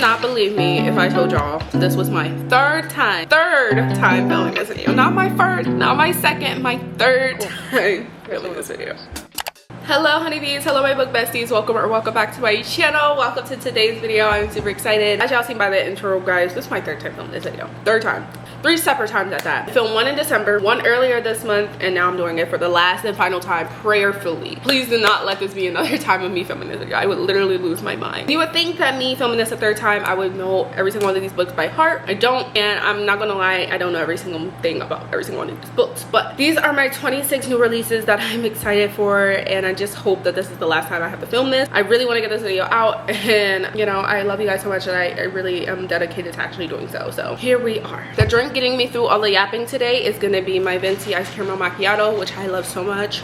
not believe me if I told y'all this was my third time filming this video. Not my first, not my second, my third time filming this video. Hello honeybees, hello my book besties, welcome back to my channel. Welcome to today's video. I'm super excited. As y'all seen by the intro, guys, this is my third time filming this video. Third time. 3 separate times at that. I filmed one in December, one earlier this month, and now I'm doing it for the last and final time prayerfully. Please do not let this be another time of me filming this video. I would literally lose my mind. You would think that me filming this a third time, I would know every single one of these books by heart. I don't, and I'm not gonna lie, I don't know every single thing about every single one of these books. But these are my 26 new releases that I'm excited for, and I just hope that this is the last time I have to film this. I really want to get this video out, and you know, I love you guys so much, and I really am dedicated to actually doing so. So here we are. The drink getting me through all the yapping today is gonna be my venti ice caramel macchiato, which I love so much.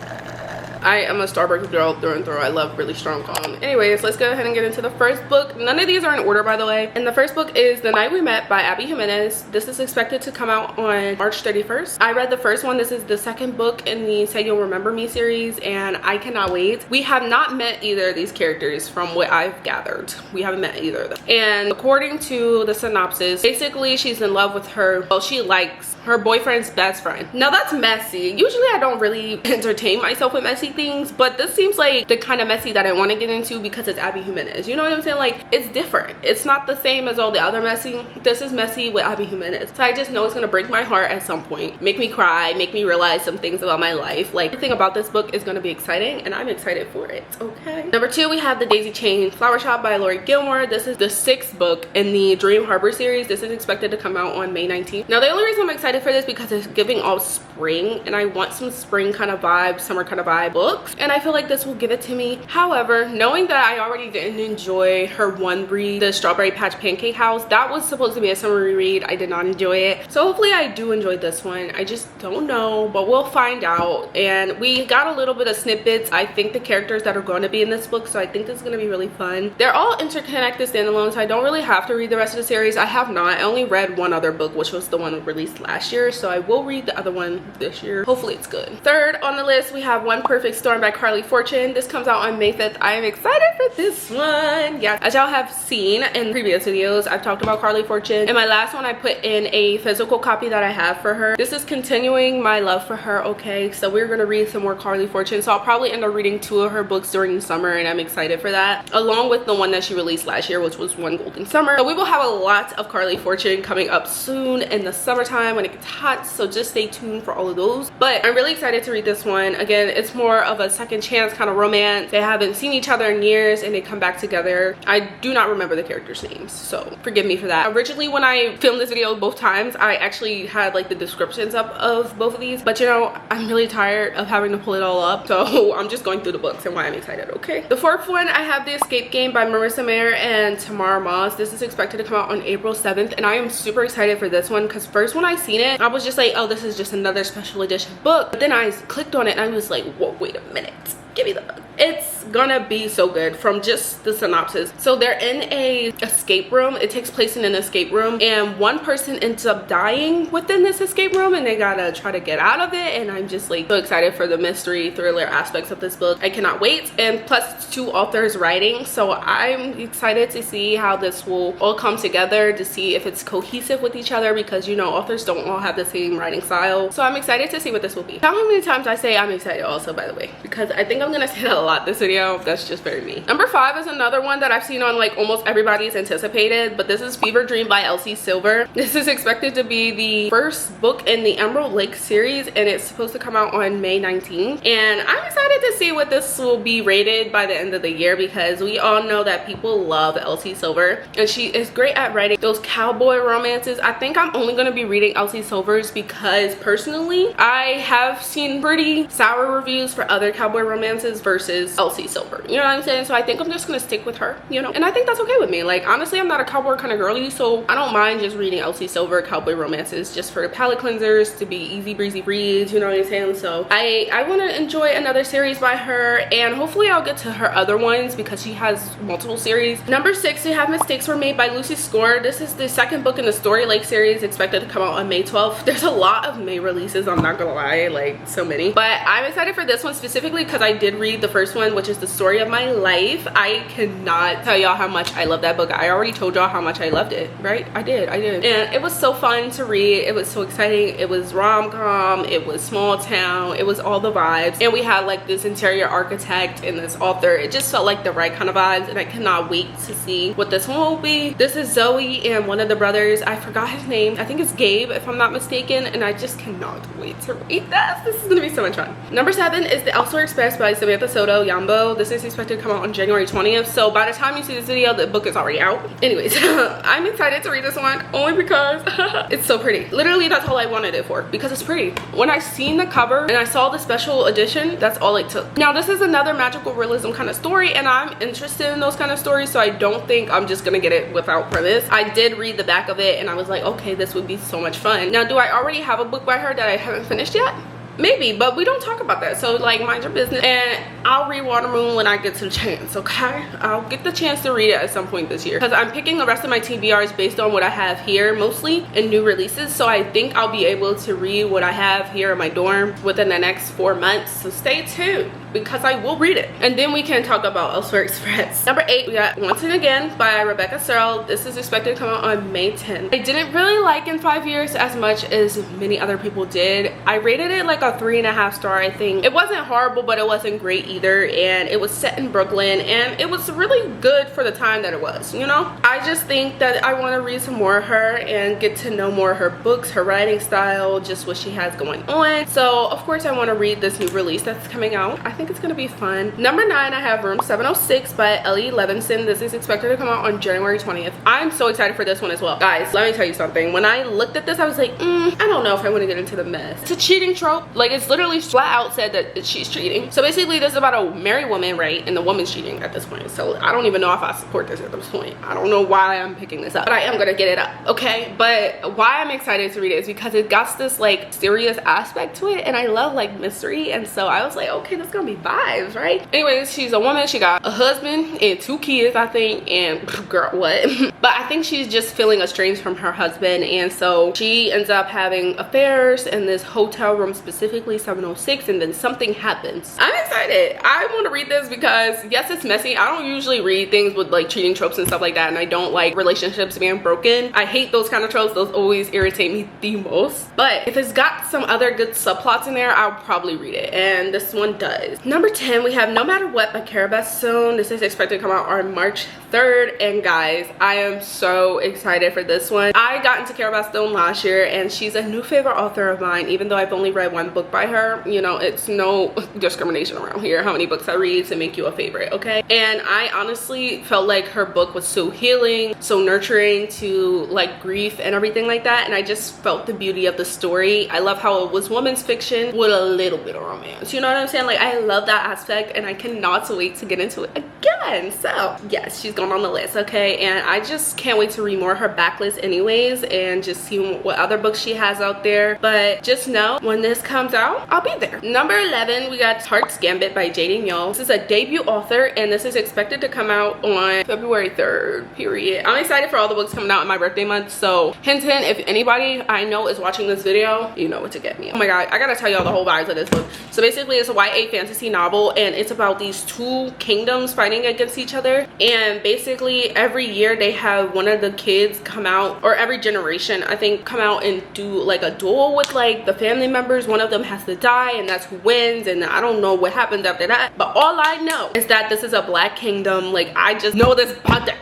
I am a Starbucks girl through and through. I love really strong coffee. Anyways, let's go ahead and get into the first book. None of these are in order, by the way. And the first book is The Night We Met by Abby Jimenez. This is expected to come out on March 31st. I read the first one. This is the second book in the Say You'll Remember Me series, and I cannot wait. We have not met either of these characters from what I've gathered. We haven't met either of them. And according to the synopsis, basically she's in love with her, well, she likes her boyfriend's best friend. Now that's messy. Usually I don't really entertain myself with messy things, but this seems like the kind of messy that I want to get into because it's Abby Jimenez. You know what I'm saying? Like, it's different. It's not the same as all the other messy. This is messy with Abby Jimenez. So I just know it's gonna break my heart at some point, make me cry, make me realize some things about my life. Like, everything about this book is gonna be exciting, and I'm excited for it. Okay. Number 2, we have The Daisy Chain Flower Shop by Laurie Gilmore. This is the 6th book in the Dream Harbor series. This is expected to come out on May 19th. Now the only reason I'm excited for this because it's giving all spring, and I want some spring kind of vibe, summer kind of vibe books, and I feel like this will give it to me. However, knowing that I already didn't enjoy her one read, The Strawberry Patch Pancake House, that was supposed to be a summer read. I did not enjoy it, so hopefully I do enjoy this one. I just don't know, but we'll find out. And we got a little bit of snippets. I think the characters that are going to be in this book, so I think this is going to be really fun. They're all interconnected standalone, so I don't really have to read the rest of the series. I have not. I only read one other book, which was the one released last year, so I will read the other one this year. Hopefully it's good. Third on the list, we have One Perfect Storm by Carley Fortune. This comes out on May 5th. I am excited for this one. Yeah, as y'all have seen in previous videos, I've talked about Carley Fortune. In my last one, I put in a physical copy that I have for her. This is continuing my love for her. Okay, so we're gonna read some more Carley Fortune, so I'll probably end up reading 2 of her books during the summer, and I'm excited for that, along with the one that she released last year, which was One Golden Summer. So we will have a lot of Carley Fortune coming up soon in the summertime when it gets hot, so just stay tuned for all of those. But I'm really excited to read this one. Again, it's more of a second chance kind of romance. They haven't seen each other in years, and they come back together. I do not remember the characters' names, so forgive me for that. Originally, when I filmed this video both times, I actually had like the descriptions up of both of these, but you know, I'm really tired of having to pull it all up, so I'm just going through the books and why I'm excited. Okay, the 4th one, I have The Escape Game by Marissa, Meyer, and Tamara. This is expected to come out on April 7th, and I am super excited for this one because first when I seen it, I was just like, oh, this is just another special edition book. But then I clicked on it and I was like, whoa, wait a minute, give me the book. It's gonna be so good from just the synopsis. So they're in a escape room. It takes place in an escape room, and one person ends up dying within this escape room, and they gotta try to get out of it. And I'm just like so excited for the mystery thriller aspects of this book. I cannot wait. And plus it's 2 authors writing, so I'm excited to see how this will all come together, to see if it's cohesive with each other, because you know, authors don't all have the same writing style. So I'm excited to see what this will be. Count how many times I say I'm excited also, by the way, because I think I'm gonna say that a lot this video. That's just very me. Number 5 is another one that I've seen on like almost everybody's anticipated, but this is Fever Dream by Elsie Silver. This is expected to be the first book in the Emerald Lake series, and it's supposed to come out on May 19th. And I'm excited to see what this will be rated by the end of the year, because we all know that people love Elsie Silver, and she is great at writing those cowboy romances. I think I'm only going to be reading Elsie Silver's because personally I have seen pretty sour reviews for other cowboy romances versus Elsie Silver, you know what I'm saying? So I think I'm just gonna stick with her, you know, and I think that's okay with me. Like, honestly, I'm not a cowboy kind of girly, so I don't mind just reading Elsie Silver cowboy romances just for palate cleansers, to be easy breezy reads, you know what I'm saying? So I want to enjoy another series by her, and hopefully I'll get to her other ones because she has multiple series. Number 6, we have Mistakes Were Made by Lucy Score. This is the 2nd book in the Story Lake series, expected to come out on May 12th. There's a lot of May releases, I'm not gonna lie, like so many, but I'm excited for this one specifically because I did did read the first one, which is The Story of My Life. I cannot tell y'all how much I love that book. I already told y'all how much I loved it, right? I did. And it was so fun to read. It was so exciting. It was rom-com, it was small town, it was all the vibes. And we had like this interior architect and this author. It just felt like the right kind of vibes, and I cannot wait to see what this one will be. This is Zoe and one of the brothers. I forgot his name. I think it's Gabe, if I'm not mistaken, and I just cannot wait to read this. This is gonna be so much fun. Number 7 is The Elsewhere Express by Samantha Sotto, Yambao. This is expected to come out on January 20th, so by the time you see this video, the book is already out. Anyways, I'm excited to read this one only because it's so pretty. Literally, that's all I wanted it for, because it's pretty. When I seen the cover and I saw the special edition, that's all it took. Now, this is another magical realism kind of story, and I'm interested in those kind of stories, so I don't think I'm just gonna get it without premise. I did read the back of it and I was like, okay, this would be so much fun. Now, do I already have a book by her that I haven't finished yet? Maybe, but we don't talk about that, so like, mind your business. And I'll read Watermoon when I get to the chance, okay? I'll get the chance to read it at some point this year, because I'm picking the rest of my TBRs based on what I have here mostly and new releases, so I think I'll be able to read what I have here in my dorm within the next 4 months. So stay tuned, because I will read it. And then we can talk about Elsewhere Express. Number 8, we got Once and Again by Rebecca Serle. This is expected to come out on May 10th. I didn't really like In 5 Years as much as many other people did. I rated it like a 3.5 star, I think. It wasn't horrible, but it wasn't great either, and it was set in Brooklyn, and it was really good for the time that it was, you know? I just think that I want to read some more of her and get to know more of her books, her writing style, just what she has going on. So of course I want to read this new release that's coming out. I think it's gonna be fun. Number 9, I have Room 706 by Ellie Levenson. This is expected to come out on January 20th. I'm so excited for this one as well. Guys, let me tell you something. When I looked at this, I was like, I don't know if I want to get into the mess. It's a cheating trope. Like, it's literally flat out said that she's cheating. So basically, this is about a married woman, right? And the woman's cheating at this point. So I don't even know if I support this at this point. I don't know why I'm picking this up, but I am gonna get it up, okay? But why I'm excited to read it is because it got this like serious aspect to it, and I love like mystery, and so I was like, okay, that's gonna be vibes, right? Anyways, she's a woman. She got a husband and 2 kids, I think, and girl, what? But I think she's just feeling estranged from her husband, and so she ends up having affairs in this hotel room, specifically 706, and then something happens. I'm excited. I want to read this because yes, it's messy. I don't usually read things with like cheating tropes and stuff like that, and I don't like relationships being broken. I hate those kind of tropes. Those always irritate me the most. But if it's got some other good subplots in there, I'll probably read it, and this one does. Number 10, we have No Matter What by Carley. This is expected to come out on March 3rd, and guys, I am so excited for this one. I got into Carley last year, and she's a new favorite author of mine, even though I've only read 1 book by her. You know, it's no discrimination around here how many books I read to make you a favorite, okay? And I honestly felt like her book was so healing, so nurturing to like grief and everything like that, and I just felt the beauty of the story. I love how it was women's fiction with a little bit of romance, you know what I'm saying? Like, I love that aspect, and I cannot wait to get into it again. So yes, she's going on the list, okay? And I just can't wait to read more of her backlist anyways, and just see what other books she has out there. But just know, when this comes out, I'll be there. Number 11, we got Heart's Gambit by J.D. Mule. This is a debut author, and this is expected to come out on February 3rd, period. I'm excited for all the books coming out in my birthday month, so hint, if anybody I know is watching this video, you know what to get me. Oh my god, I gotta tell y'all the whole vibes of this book. So basically, it's a YA fantasy novel, and it's about these 2 kingdoms fighting against each other, and basically every year they have one of the kids come out, or every generation I think, come out and do like a duel with like the family members. One of them has to die, and that's who wins, and I don't know what happens after that, but all I know is that this is a black kingdom. Like, I just know this about to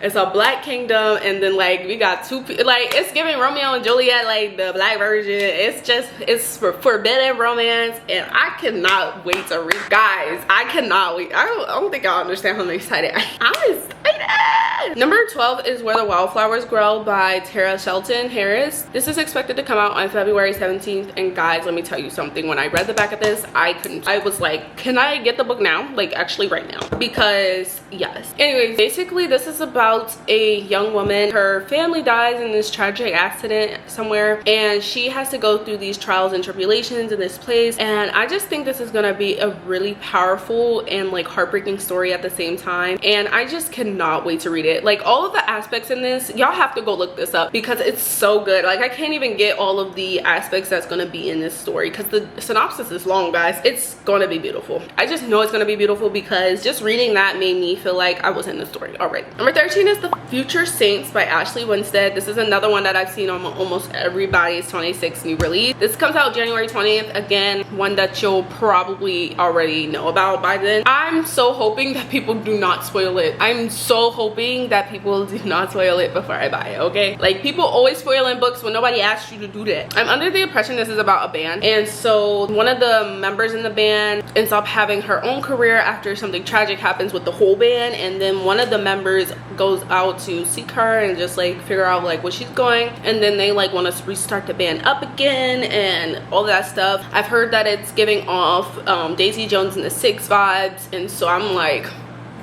it's a black kingdom, and then like we got 2 like, it's giving Romeo and Juliet, like the black version. It's forbidden romance, and I cannot wait to read. Guys, I cannot wait. I don't think y'all understand how excited I'm excited. Number 12 is Where the Wildflowers Grow by 𝚟𝚘𝚘𝚘𝚘. This is expected to come out on February 17th, and guys, let me tell you something. When I read the back of this, I was like, can I get the book now? Like, actually right now, because yes. Anyways, basically this is about about a young woman. Her family dies in this tragic accident somewhere, and she has to go through these trials and tribulations in this place. And I just think this is gonna be a really powerful and like heartbreaking story at the same time, and I just cannot wait to read it. Like, all of the aspects in this, y'all have to go look this up because it's so good. Like, I can't even get all of the aspects that's gonna be in this story because the synopsis is long, guys. It's gonna be beautiful. I just know it's gonna be beautiful because just reading that made me feel like I was in the story already. Number 13 is The Future Saints by Ashley Winstead. This is another one that I've seen on almost everybody's 26 new release. This comes out January 20th. Again, one that you'll probably already know about by then. I'm so hoping that people do not spoil it. I'm so hoping that people do not spoil it before I buy it, okay? Like, people always spoil in books when nobody asks you to do that. I'm under the impression this is about a band, and so one of the members in the band ends up having her own career after something tragic happens with the whole band, and then one of the members goes out to seek her and just like figure out like where she's going, and then they like want to restart the band up again and all that stuff. I've heard that it's giving off Daisy Jones and the Six vibes, and so I'm like,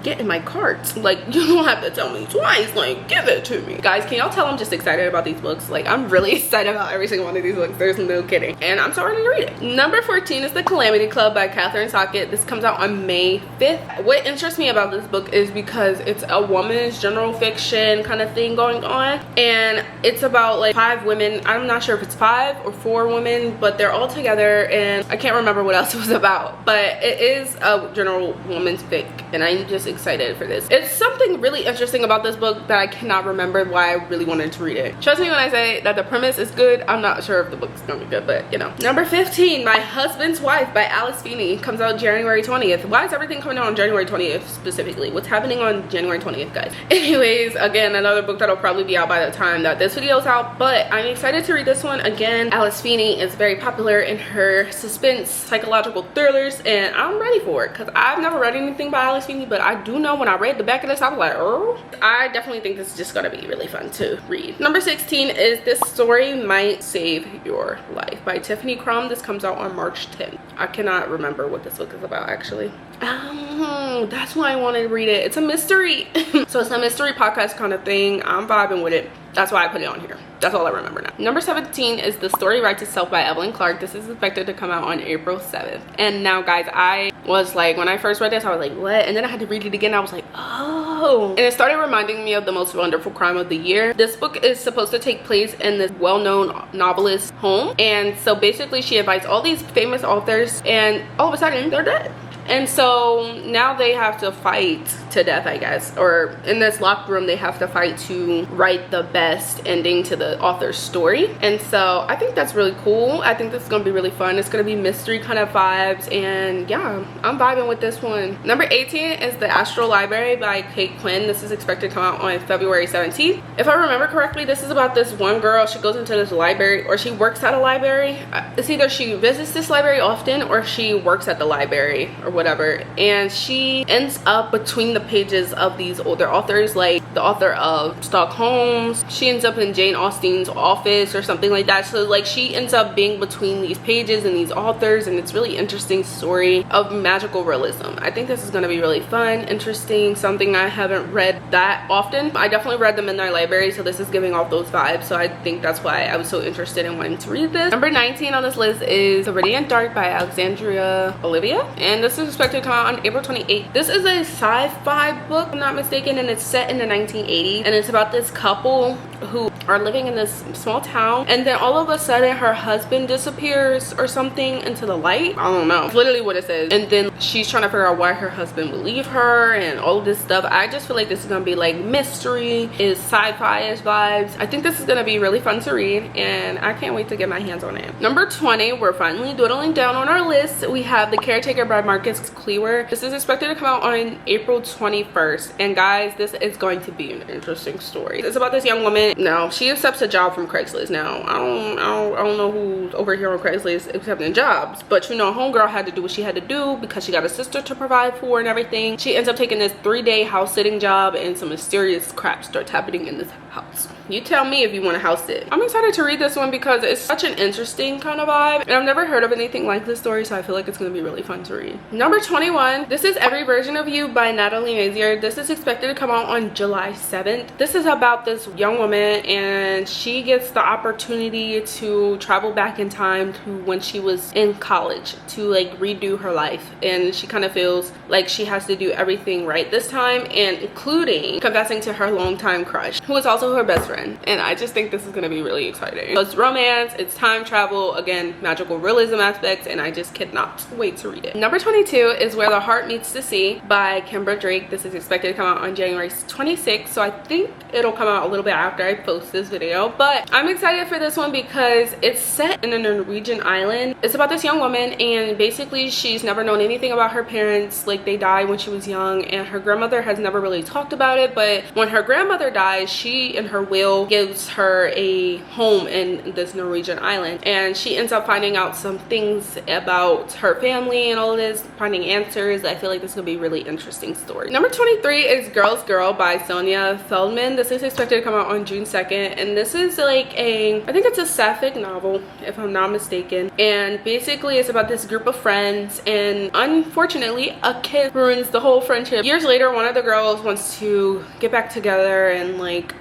get in my cart. Like, you don't have to tell me twice, like, give it to me. Guys, can y'all tell I'm just excited about these books? Like, I'm really excited about every single one of these books. There's no kidding, and I'm so ready to read it. Number 14 is The Calamity Club by Katherine Sockett. This comes out on May 5th. What interests me about this book is because it's a woman's general fiction kind of thing going on, and it's about like 5 women. I'm not sure if it's 5 or 4 women, but they're all together, and I can't remember what else it was about, but it is a general woman's fic, and I'm just excited for this. It's something really interesting about this book that I cannot remember why I really wanted to read it. Trust me when I say that the premise is good. I'm not sure if the book's gonna be good, but you know. Number 15, My Husband's Wife by Alice Feeney, comes out January 20th. Why is everything coming out on January 20th specifically? What's happening on January 20th, guys? Anyways, again, another book that'll probably be out by the time that this video is out, but I'm excited to read this one. Again, Alice Feeney is very popular in her suspense psychological thrillers, and I'm ready for it because I've never read anything by Alice Feeney, but I do know when I read the back of this, I was like, oh. I definitely think this is just gonna be really fun to read. Number 16 is This Story Might Save Your Life by Tiffany Crum. This comes out on March 10th. I cannot remember what this book is about, actually. That's why I wanted to read it. It's a mystery. So it's a mystery podcast kind of thing. I'm vibing with it. That's why I put it on here. That's all I remember now. Number 17 is The Story Writes Itself by Evelyn Clark. This is expected to come out on April 7th. And now, guys, I was like, when I first read this, I was like, what? And then I had to read it again. I was like, oh. And it started reminding me of The Most Wonderful Crime of the Year. This book is supposed to take place in this well-known novelist's home. And so basically she invites all these famous authors, and all of a sudden they're dead. And so now they have to fight to death, I guess, or in this locked room they have to fight to write the best ending to the author's story. And so I think that's really cool. I think this is gonna be really fun. It's gonna be mystery kind of vibes, and yeah, I'm vibing with this one. Number 18 is The Astral Library by Kate Quinn. This is expected to come out on February 17th. If I remember correctly, this is about this one girl. She goes into this library, or she works at a library. It's either she visits this library often or she works at the library or whatever, and she ends up between the pages of these older authors, like the author of Sherlock Holmes. She ends up in Jane Austen's office or something like that. So like she ends up being between these pages and these authors, and it's really interesting story of magical realism. I think this is going to be really fun, interesting, something I haven't read that often. I definitely read them in their library, so this is giving off those vibes, so I think that's why I was so interested in wanting to read this. Number 19 on this list is The Radiant Dark by Alexandria Olivia, and this is expected to come out on April 28th. This is a sci-fi book, if I'm not mistaken, and it's set in the 1980s, and it's about this couple who are living in this small town, and then all of a sudden her husband disappears or something into the light. I don't know, it's literally what it says, and then she's trying to figure out why her husband would leave her and all of this stuff. I just feel like this is gonna be like mystery, is sci-fi-ish vibes. I think this is gonna be really fun to read, and I can't wait to get my hands on it. Number 20, we're finally dwindling down on our list. We have The Caretaker by Marcus Cleaver. This is expected to come out on April 21st, and guys, this is going to be an interesting story. It's about this young woman student. No, she accepts a job from Craigslist. Now I don't know who's over here on Craigslist accepting jobs, but you know, homegirl had to do what she had to do because she got a sister to provide for and everything. She ends up taking this 3-day house sitting job, and some mysterious crap starts happening in this house. You tell me if you want to house sit. I'm excited to read this one because it's such an interesting kind of vibe, and I've never heard of anything like this story, so I feel like it's going to be really fun to read. Number 21, this is Every Version of You by Meyer. This is expected to come out on July 7th. This is about this young woman, and she gets the opportunity to travel back in time to when she was in college to like redo her life, and she kind of feels like she has to do everything right this time, and including confessing to her longtime crush, who is also her best friend. And I just think this is going to be really exciting. So it's romance, it's time travel, again, magical realism aspects, and I just cannot wait to read it. Number 22 is Where the Heart Meets the Sea by Kimbra Drake. This is expected to come out on January 26th, so I think it'll come out a little bit after I post this video, but I'm excited for this one because it's set in a Norwegian island. It's about this young woman, and basically she's never known anything about her parents. Like, they died when she was young, and her grandmother has never really talked about it, but when her grandmother dies, she in her will gives her a home in this Norwegian island, and she ends up finding out some things about her family and all of this, finding answers. I feel like this is gonna be a really interesting story. Number 23 is Girl's Girl by Sonia Feldman. This is expected to come out on June 2nd, and this is like I think it's a sapphic novel if I'm not mistaken, and basically it's about this group of friends, and unfortunately a kid ruins the whole friendship. Years later, one of the girls wants to get back together and like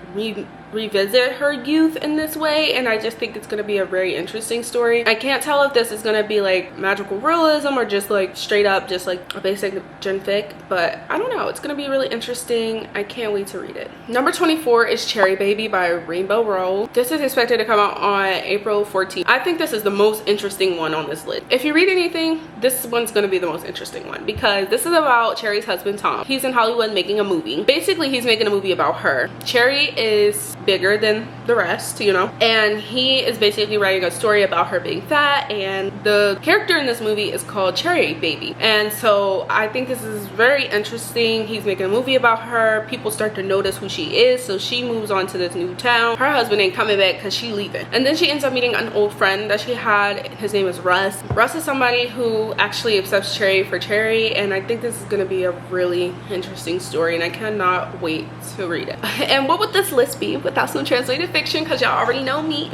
revisit her youth in this way, and I just think it's going to be a very interesting story. I can't tell if this is going to be like magical realism or just like straight up just like a basic gen fic, but I don't know, it's going to be really interesting. I can't wait to read it. Number 24 is Cherry Baby by Rainbow Rowell. This is expected to come out on April 14th. I think this is the most interesting one on this list. If you read anything, this one's going to be the most interesting one because this is about Cherry's husband Tom. He's in Hollywood making a movie. Basically he's making a movie about her. Cherry is bigger than the rest, you know, and he is basically writing a story about her being fat, and the character in this movie is called Cherry Baby, and so I think this is very interesting. He's making a movie about her. People start to notice who she is, so she moves on to this new town. Her husband ain't coming back because she leaving, and then she ends up meeting an old friend that she had. His name is Russ. Russ is somebody who actually accepts Cherry for Cherry, and I think this is going to be a really interesting story, and I cannot wait to read it. And what would this list be without some translated fiction, because y'all already know me.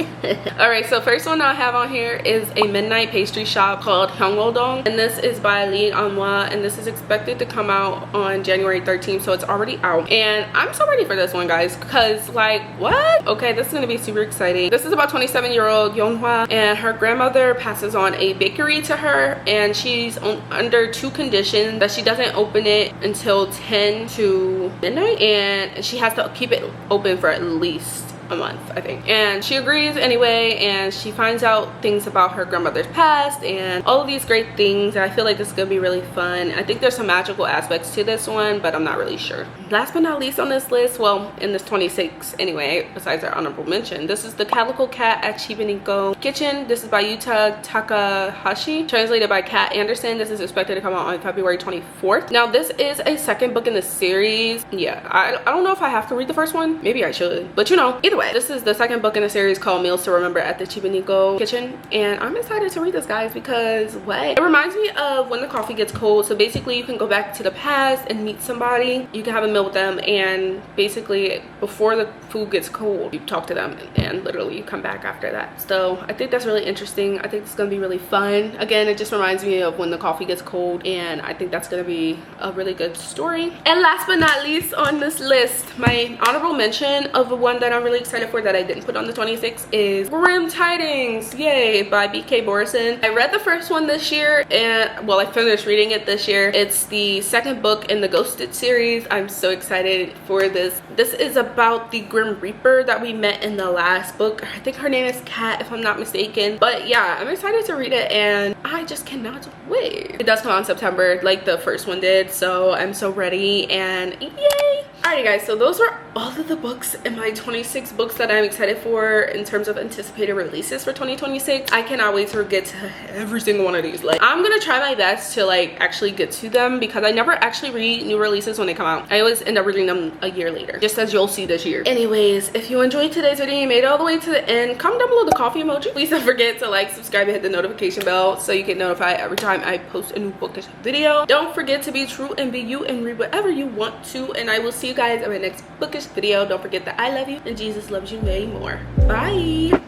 All right, so first one I have on here is a midnight pastry shop called Hyeongwodong, and this is by Lee Anhwa, and this is expected to come out on January 13th, so it's already out, and I'm so ready for this one, guys, because like, what? Okay, this is gonna be super exciting. This is about 27-year-old Yeonhwa, and her grandmother passes on a bakery to her, and she's under 2 conditions: that she doesn't open it until 10 to midnight, and she has to keep it open for at least a month, I think. And she agrees anyway, and she finds out things about her grandmother's past and all of these great things, and I feel like this is gonna be really fun. I think there's some magical aspects to this one, but I'm not really sure. Last but not least on this list, well, in this 26 anyway, besides our honorable mention, this is The Calico Cat at Chibaniko Kitchen. This is by Yuta Takahashi, translated by Kat Anderson. This is expected to come out on February 24th. Now this is a second book in the series. Yeah, I don't know if I have to read the first one. Maybe I should, but you know, either way, this is the second book in the series called Meals to Remember at the Chibaniko Kitchen, and I'm excited to read this, guys, because what? It reminds me of When the Coffee Gets Cold. So basically you can go back to the past and meet somebody, you can have a meal with them, and basically before the food gets cold you talk to them, and literally you come back after that. So I think that's really interesting. I think it's gonna be really fun. Again, it just reminds me of When the Coffee Gets Cold, and I think that's gonna be a really good story. And last but not least on this list, my honorable mention of the one that I'm really excited for that I didn't put on the 26 is Grim Tidings, yay, by BK Borison. I read the first one this year, and well, I finished reading it this year. It's the second book in the Ghosted series. I'm so excited for this. This is about the Grim Reaper that we met in the last book. I think her name is Kat, if I'm not mistaken. But yeah, I'm excited to read it, and I just cannot wait. It does come out in September like the first one did, so I'm so ready, and yay! All Alrighty guys, so those were all of the books in my 26 books that I'm excited for in terms of anticipated releases for 2026. I cannot wait to get to every single one of these. Like, I'm gonna try my best to like actually get to them because I never actually read new releases when they come out. I always end up reading them a year later, just as you'll see this year. Anyways, if you enjoyed today's video, you made it all the way to the end, comment down below the coffee emoji. Please don't forget to like, subscribe, and hit the notification bell so you get notified every time I post a new bookish video. Don't forget to be true and be you and read whatever you want to, and I will see you guys in my next bookish video. Don't forget that I love you and Jesus loves you way more. Bye.